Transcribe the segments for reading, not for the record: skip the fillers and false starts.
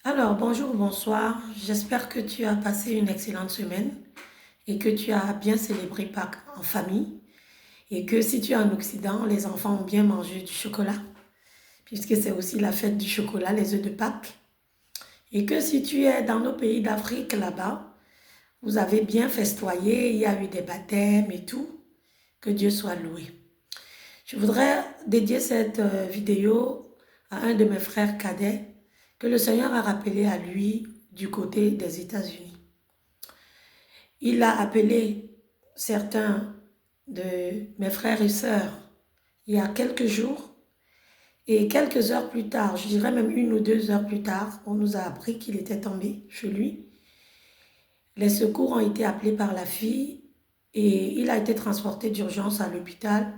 Alors, bonjour, bonsoir. J'espère que tu as passé une excellente semaine et que tu as bien célébré Pâques en famille et que si tu es en Occident, les enfants ont bien mangé du chocolat puisque c'est aussi la fête du chocolat, les œufs de Pâques. Et que si tu es dans nos pays d'Afrique là-bas, vous avez bien festoyé, il y a eu des baptêmes et tout. Que Dieu soit loué. Je voudrais dédier cette vidéo à un de mes frères cadets que le Seigneur a rappelé à lui du côté des États-Unis. Il a appelé certains de mes frères et sœurs il y a quelques jours et quelques heures plus tard, je dirais même 1 ou 2 heures plus tard, on nous a appris qu'il était tombé chez lui. Les secours ont été appelés par la fille et il a été transporté d'urgence à l'hôpital.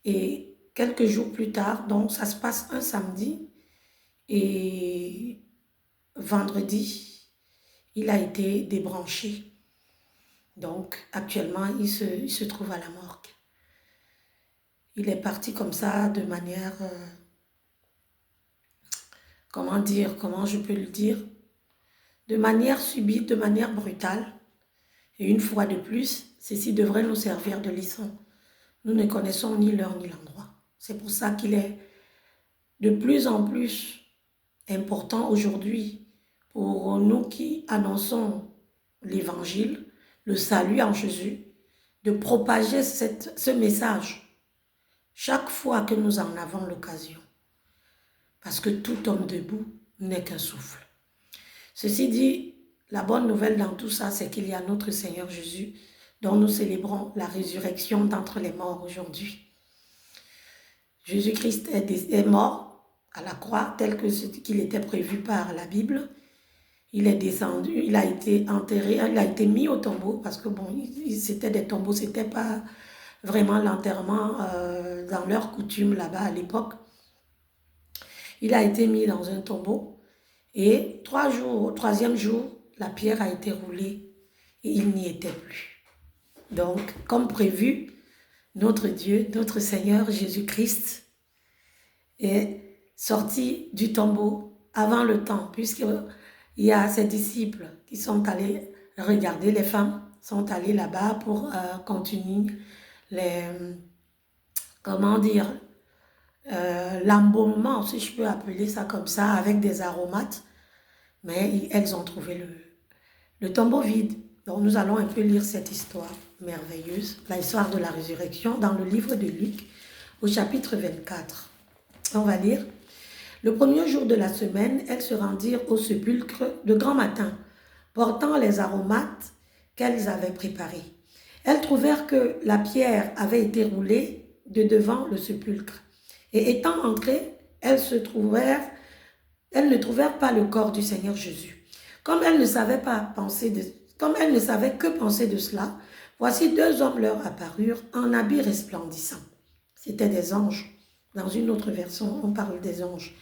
Et quelques jours plus tard, donc ça se passe un samedi et vendredi, il a été débranché. Donc actuellement, il se trouve à la morgue. Il est parti comme ça de manière, comment dire, comment je peux le dire, de manière subite, de manière brutale. Et une fois de plus, ceci devrait nous servir de leçon. Nous ne connaissons ni l'heure ni l'endroit. C'est pour ça qu'il est de plus en plus important aujourd'hui pour nous qui annonçons l'évangile, le salut en Jésus, de propager ce message chaque fois que nous en avons l'occasion. Parce que tout homme debout n'est qu'un souffle. Ceci dit, la bonne nouvelle dans tout ça, c'est qu'il y a notre Seigneur Jésus dont nous célébrons la résurrection d'entre les morts aujourd'hui. Jésus-Christ est mort à la croix tel qu'il était prévu par la Bible. Il est descendu, il a été enterré, il a été mis au tombeau parce que bon, c'était des tombeaux, c'était pas vraiment l'enterrement dans leur coutume là-bas à l'époque. Il a été mis dans un tombeau et 3 jours, au troisième jour, la pierre a été roulée et il n'y était plus. Donc, comme prévu, notre Dieu, notre Seigneur Jésus-Christ est sorti du tombeau avant le temps, puisqu'il y a ses disciples qui sont allés regarder, les femmes sont allées là-bas pour continuer les, comment dire, l'embaumement, si je peux appeler ça comme ça, avec des aromates, mais elles ont trouvé le tombeau vide. Donc nous allons un peu lire cette histoire merveilleuse, l'histoire de la résurrection, dans le livre de Luc, au chapitre 24. On va lire. Le premier jour de la semaine, elles se rendirent au sépulcre de grand matin, portant les aromates qu'elles avaient préparés. Elles trouvèrent que la pierre avait été roulée de devant le sépulcre. Et étant entrées, elles ne trouvèrent pas le corps du Seigneur Jésus. Comme elles ne savaient que penser de cela, voici 2 hommes leur apparurent en habits resplendissants. C'étaient des anges. Dans une autre version, on parle des anges.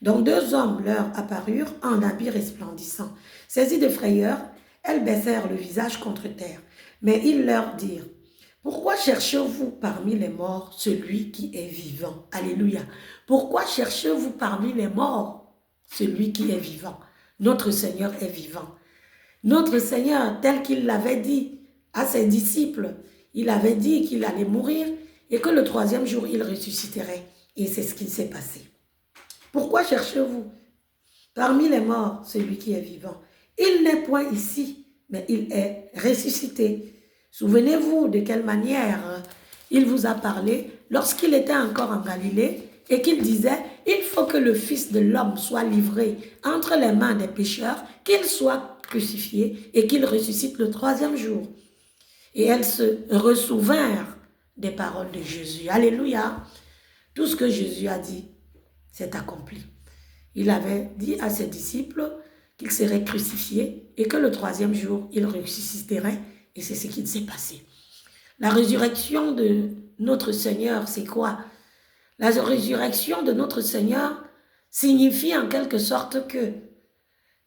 Donc 2 hommes leur apparurent en habits resplendissants. Saisies de frayeur, elles baissèrent le visage contre terre. Mais ils leur dirent, pourquoi cherchez-vous parmi les morts celui qui est vivant? Alléluia. Pourquoi cherchez-vous parmi les morts celui qui est vivant? Notre Seigneur est vivant. Notre Seigneur, tel qu'il l'avait dit à ses disciples, il avait dit qu'il allait mourir et que le troisième jour, il ressusciterait. Et c'est ce qui s'est passé. Pourquoi cherchez-vous parmi les morts celui qui est vivant? Il n'est point ici, mais il est ressuscité. Souvenez-vous de quelle manière il vous a parlé lorsqu'il était encore en Galilée et qu'il disait, il faut que le Fils de l'homme soit livré entre les mains des pécheurs, qu'il soit crucifié et qu'il ressuscite le troisième jour. Et elles se ressouvinrent des paroles de Jésus. Alléluia. Tout ce que Jésus a dit, c'est accompli. Il avait dit à ses disciples qu'il serait crucifié et que le troisième jour, il ressusciterait. Et c'est ce qui s'est passé. La résurrection de notre Seigneur, c'est quoi? La résurrection de notre Seigneur signifie en quelque sorte que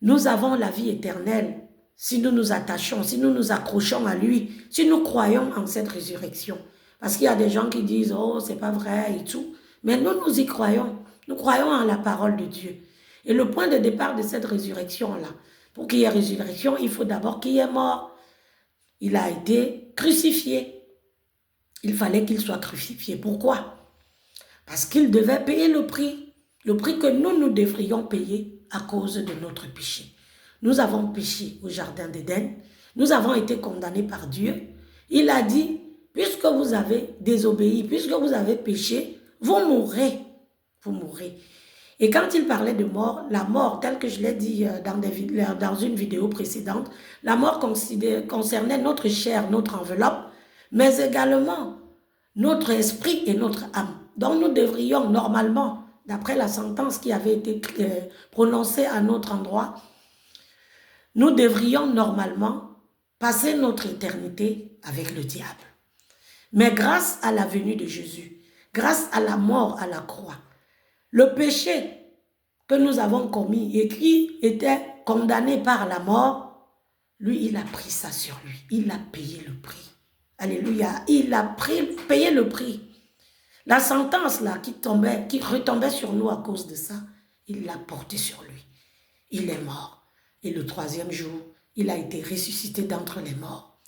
nous avons la vie éternelle si nous nous attachons, si nous nous accrochons à lui, si nous croyons en cette résurrection. Parce qu'il y a des gens qui disent « Oh, c'est pas vrai » et tout. Mais nous, nous y croyons. Nous croyons en la parole de Dieu. Et le point de départ de cette résurrection-là, pour qu'il y ait résurrection, il faut d'abord qu'il y ait mort. Il a été crucifié. Il fallait qu'il soit crucifié. Pourquoi? Parce qu'il devait payer le prix que nous devrions payer à cause de notre péché. Nous avons péché au jardin d'Éden, nous avons été condamnés par Dieu. Il a dit, puisque vous avez désobéi, puisque vous avez péché, vous mourrez. Vous mourrez. Et quand il parlait de mort, la mort, telle que je l'ai dit dans une vidéo précédente, la mort concernait notre chair, notre enveloppe, mais également notre esprit et notre âme. Donc nous devrions normalement, d'après la sentence qui avait été prononcée à notre endroit, nous devrions normalement passer notre éternité avec le diable. Mais grâce à la venue de Jésus, grâce à la mort à la croix, le péché que nous avons commis et qui était condamné par la mort, lui, il a pris ça sur lui. Il a payé le prix. Alléluia. Il a payé le prix. La sentence là qui retombait sur nous à cause de ça, il l'a porté sur lui. Il est mort. Et le troisième jour, il a été ressuscité d'entre les morts.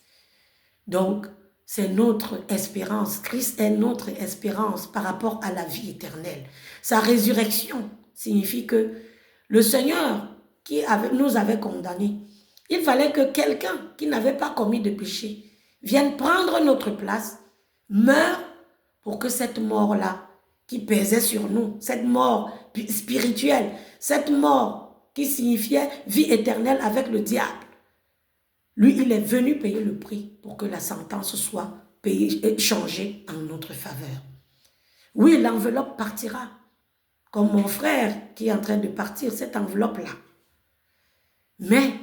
Donc, c'est notre espérance. Christ est notre espérance par rapport à la vie éternelle. Sa résurrection signifie que le Seigneur qui nous avait condamnés, il fallait que quelqu'un qui n'avait pas commis de péché vienne prendre notre place, meure pour que cette mort-là qui pesait sur nous, cette mort spirituelle, cette mort qui signifiait vie éternelle avec le diable, lui, il est venu payer le prix pour que la sentence soit changée en notre faveur. Oui, l'enveloppe partira. Comme mon frère qui est en train de partir, cette enveloppe-là. Mais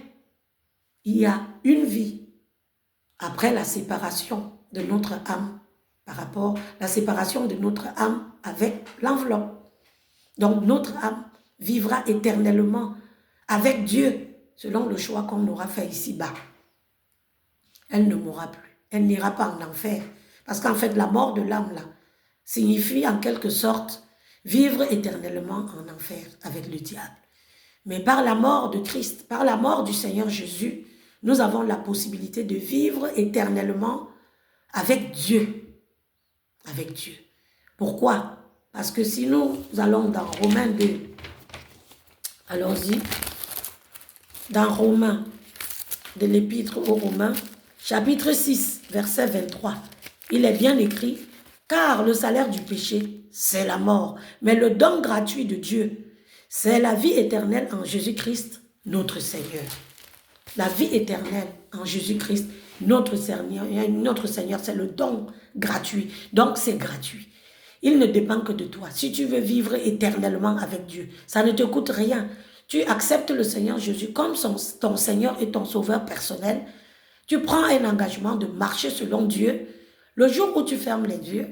il y a une vie après la séparation de notre âme, par rapport à la séparation de notre âme avec l'enveloppe. Donc notre âme vivra éternellement avec Dieu, selon le choix qu'on aura fait ici-bas. Elle ne mourra plus. Elle n'ira pas en enfer. Parce qu'en fait, la mort de l'âme, là, signifie en quelque sorte vivre éternellement en enfer avec le diable. Mais par la mort de Christ, par la mort du Seigneur Jésus, nous avons la possibilité de vivre éternellement avec Dieu. Avec Dieu. Pourquoi? Parce que si nous allons dans Romains 2, allons-y, dans Romains, de l'épître aux Romains, chapitre 6, verset 23, il est bien écrit, car le salaire du péché, c'est la mort, mais le don gratuit de Dieu, c'est la vie éternelle en Jésus-Christ, notre Seigneur. La vie éternelle en Jésus-Christ, notre Seigneur, c'est le don gratuit. Donc c'est gratuit. Il ne dépend que de toi. Si tu veux vivre éternellement avec Dieu, ça ne te coûte rien. Tu acceptes le Seigneur Jésus comme ton Seigneur et ton Sauveur personnel. Tu prends un engagement de marcher selon Dieu. Le jour où tu fermes les yeux,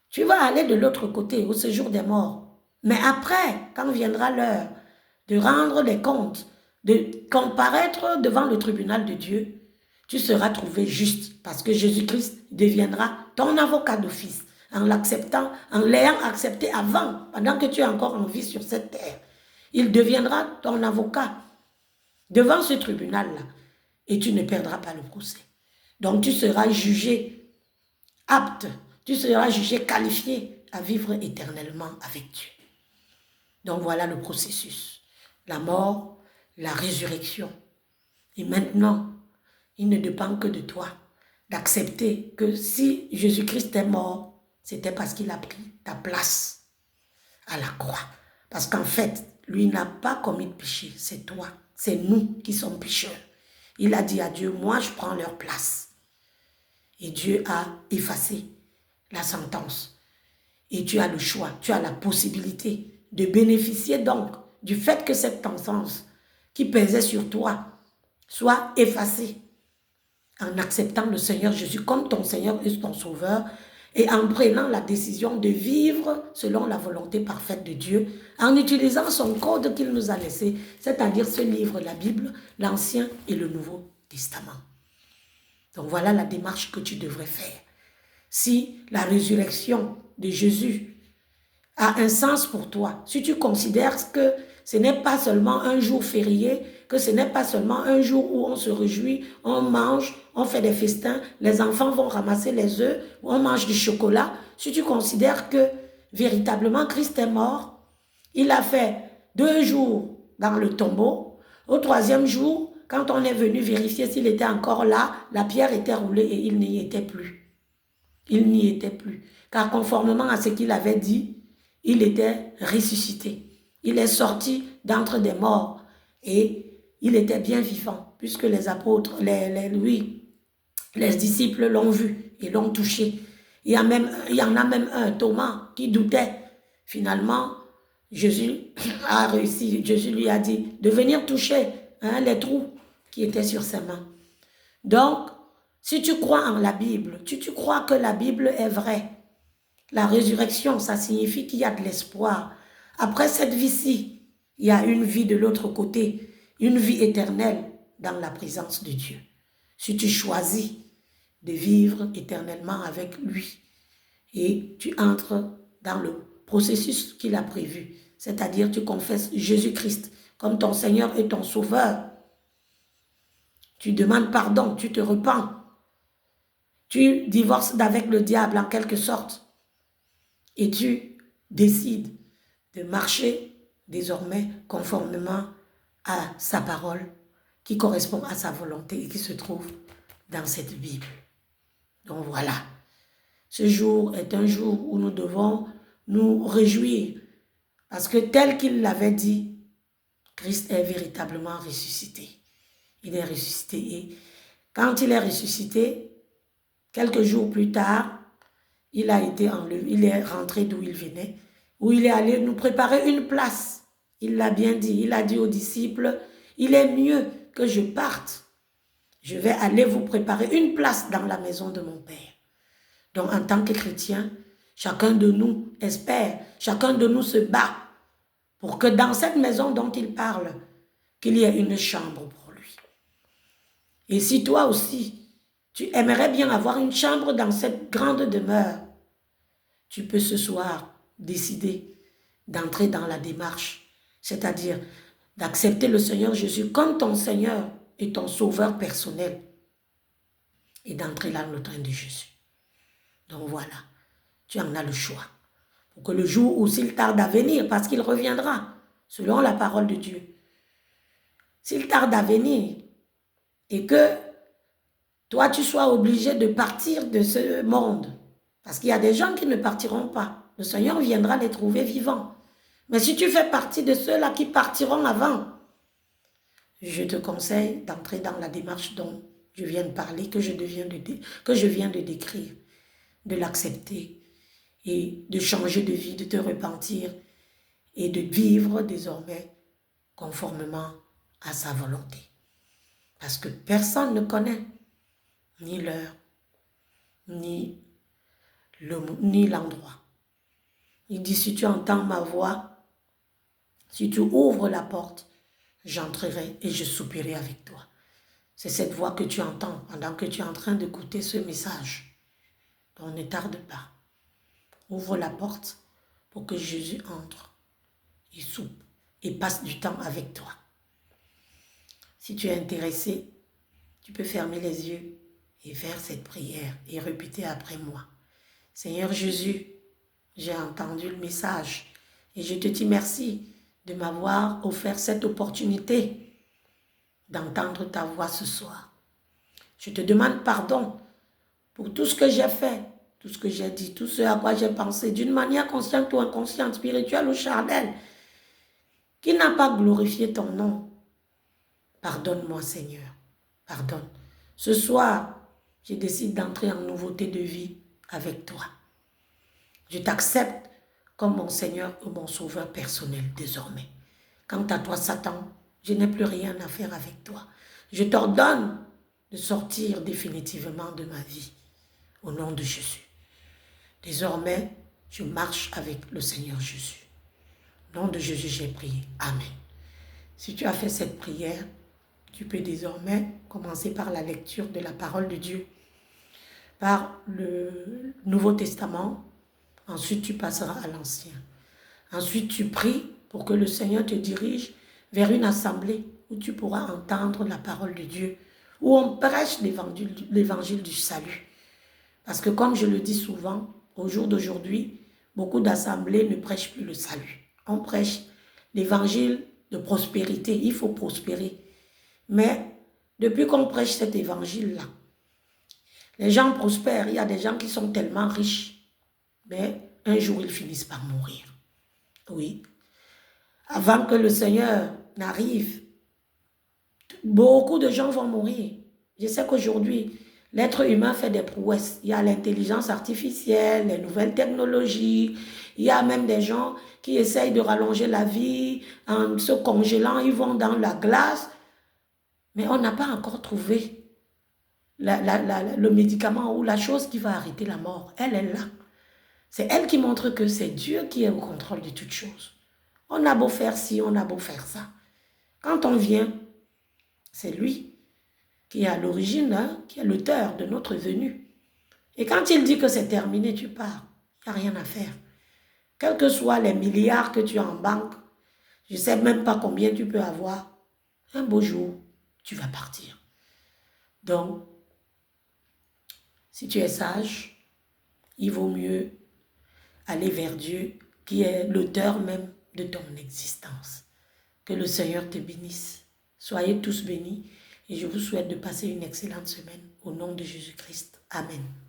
tu vas aller de l'autre côté, au séjour des morts. Mais après, quand viendra l'heure de rendre les comptes, de comparaître devant le tribunal de Dieu, tu seras trouvé juste parce que Jésus-Christ deviendra ton avocat d'office en l'acceptant, en l'ayant accepté avant, pendant que tu es encore en vie sur cette terre. Il deviendra ton avocat devant ce tribunal-là et tu ne perdras pas le procès. Donc tu seras jugé apte, tu seras jugé qualifié à vivre éternellement avec Dieu. Donc voilà le processus. La mort, la résurrection. Et maintenant, il ne dépend que de toi d'accepter que si Jésus-Christ est mort, c'était parce qu'il a pris ta place à la croix. Parce qu'en fait, lui n'a pas commis de péché, c'est toi, c'est nous qui sommes pécheurs. Il a dit à Dieu, moi je prends leur place. Et Dieu a effacé la sentence. Et tu as le choix, tu as la possibilité de bénéficier donc du fait que cette sentence qui pesait sur toi soit effacée en acceptant le Seigneur Jésus comme ton Seigneur et ton Sauveur et en prenant la décision de vivre selon la volonté parfaite de Dieu, en utilisant son code qu'il nous a laissé, c'est-à-dire ce livre, la Bible, l'Ancien et le Nouveau Testament. Donc voilà la démarche que tu devrais faire. Si la résurrection de Jésus a un sens pour toi, si tu considères que ce n'est pas seulement un jour férié, que ce n'est pas seulement un jour où on se réjouit, on mange, on fait des festins, les enfants vont ramasser les œufs, on mange du chocolat. Si tu considères que véritablement Christ est mort, il a fait 2 jours dans le tombeau. Au 3e jour, quand on est venu vérifier s'il était encore là, la pierre était roulée et il n'y était plus. Il n'y était plus. Car conformément à ce qu'il avait dit, il était ressuscité. Il est sorti d'entre des morts et il était bien vivant, puisque les apôtres, les disciples l'ont vu et l'ont touché. Il y en a même un, Thomas, qui doutait. Finalement, Jésus a réussi. Jésus lui a dit de venir toucher les trous qui étaient sur ses mains. Donc, si tu crois en la Bible, tu crois que la Bible est vraie, la résurrection, ça signifie qu'il y a de l'espoir. Après cette vie-ci, il y a une vie de l'autre côté, une vie éternelle dans la présence de Dieu. Si tu choisis de vivre éternellement avec lui et tu entres dans le processus qu'il a prévu, c'est-à-dire tu confesses Jésus-Christ comme ton Seigneur et ton Sauveur, tu demandes pardon, tu te repens, tu divorces d'avec le diable en quelque sorte et tu décides de marcher désormais conformément à sa parole qui correspond à sa volonté et qui se trouve dans cette Bible. Donc voilà, ce jour est un jour où nous devons nous réjouir parce que tel qu'il l'avait dit, Christ est véritablement ressuscité. Il est ressuscité et quand il est ressuscité, quelques jours plus tard, il a été enlevé, il est rentré d'où il venait, où il est allé nous préparer une place. Il l'a bien dit, il a dit aux disciples, il est mieux que je parte. Je vais aller vous préparer une place dans la maison de mon Père. Donc en tant que chrétien, chacun de nous espère, chacun de nous se bat pour que dans cette maison dont il parle, qu'il y ait une chambre pour lui. Et si toi aussi, tu aimerais bien avoir une chambre dans cette grande demeure, tu peux ce soir décider d'entrer dans la démarche, c'est-à-dire d'accepter le Seigneur Jésus comme ton Seigneur et ton Sauveur personnel et d'entrer dans le train de Jésus. Donc voilà, tu en as le choix. Pour que le jour où s'il tarde à venir, parce qu'il reviendra, selon la parole de Dieu, s'il tarde à venir et que toi tu sois obligé de partir de ce monde, parce qu'il y a des gens qui ne partiront pas, le Seigneur viendra les trouver vivants. Mais si tu fais partie de ceux-là qui partiront avant, je te conseille d'entrer dans la démarche dont je viens de parler, que je viens de décrire, de l'accepter et de changer de vie, de te repentir et de vivre désormais conformément à sa volonté. Parce que personne ne connaît ni l'heure, ni l'endroit. Il dit, si tu entends ma voix, si tu ouvres la porte, j'entrerai et je soupirai avec toi. C'est cette voix que tu entends pendant que tu es en train d'écouter ce message. Donc ne tarde pas. Ouvre la porte pour que Jésus entre et soupe et passe du temps avec toi. Si tu es intéressé, tu peux fermer les yeux et faire cette prière et répéter après moi. Seigneur Jésus, j'ai entendu le message et je te dis merci de m'avoir offert cette opportunité d'entendre ta voix ce soir. Je te demande pardon pour tout ce que j'ai fait, tout ce que j'ai dit, tout ce à quoi j'ai pensé, d'une manière consciente ou inconsciente, spirituelle ou charnelle, qui n'a pas glorifié ton nom. Pardonne-moi, Seigneur. Pardonne. Ce soir, je décide d'entrer en nouveauté de vie avec toi. Je t'accepte comme mon Seigneur et mon Sauveur personnel désormais. Quant à toi, Satan, je n'ai plus rien à faire avec toi. Je t'ordonne de sortir définitivement de ma vie au nom de Jésus. Désormais, je marche avec le Seigneur Jésus. Au nom de Jésus, j'ai prié. Amen. Si tu as fait cette prière, tu peux désormais commencer par la lecture de la parole de Dieu, par le Nouveau Testament. Ensuite, tu passeras à l'Ancien. Ensuite, tu pries pour pour que le Seigneur te dirige vers une assemblée où tu pourras entendre la parole de Dieu, où on prêche l'évangile du salut. Parce que comme je le dis souvent, au jour d'aujourd'hui, beaucoup d'assemblées ne prêchent plus le salut. On prêche l'évangile de prospérité, il faut prospérer. Mais depuis qu'on prêche cet évangile-là, les gens prospèrent, il y a des gens qui sont tellement riches, mais un jour ils finissent par mourir. Oui. Avant que le Seigneur n'arrive, beaucoup de gens vont mourir. Je sais qu'aujourd'hui, l'être humain fait des prouesses. Il y a l'intelligence artificielle, les nouvelles technologies. Il y a même des gens qui essayent de rallonger la vie en se congelant. Ils vont dans la glace. Mais on n'a pas encore trouvé le médicament ou la chose qui va arrêter la mort. Elle est là. C'est elle qui montre que c'est Dieu qui est au contrôle de toutes choses. On a beau faire ci, on a beau faire ça. Quand on vient, c'est lui qui est à l'origine, hein, qui est l'auteur de notre venue. Et quand il dit que c'est terminé, tu pars. Il n'y a rien à faire. Quels que soient les milliards que tu as en banque, je ne sais même pas combien tu peux avoir, un beau jour, tu vas partir. Donc, si tu es sage, il vaut mieux aller vers Dieu, qui est l'auteur même de ton existence. Que le Seigneur te bénisse. Soyez tous bénis et je vous souhaite de passer une excellente semaine au nom de Jésus-Christ. Amen.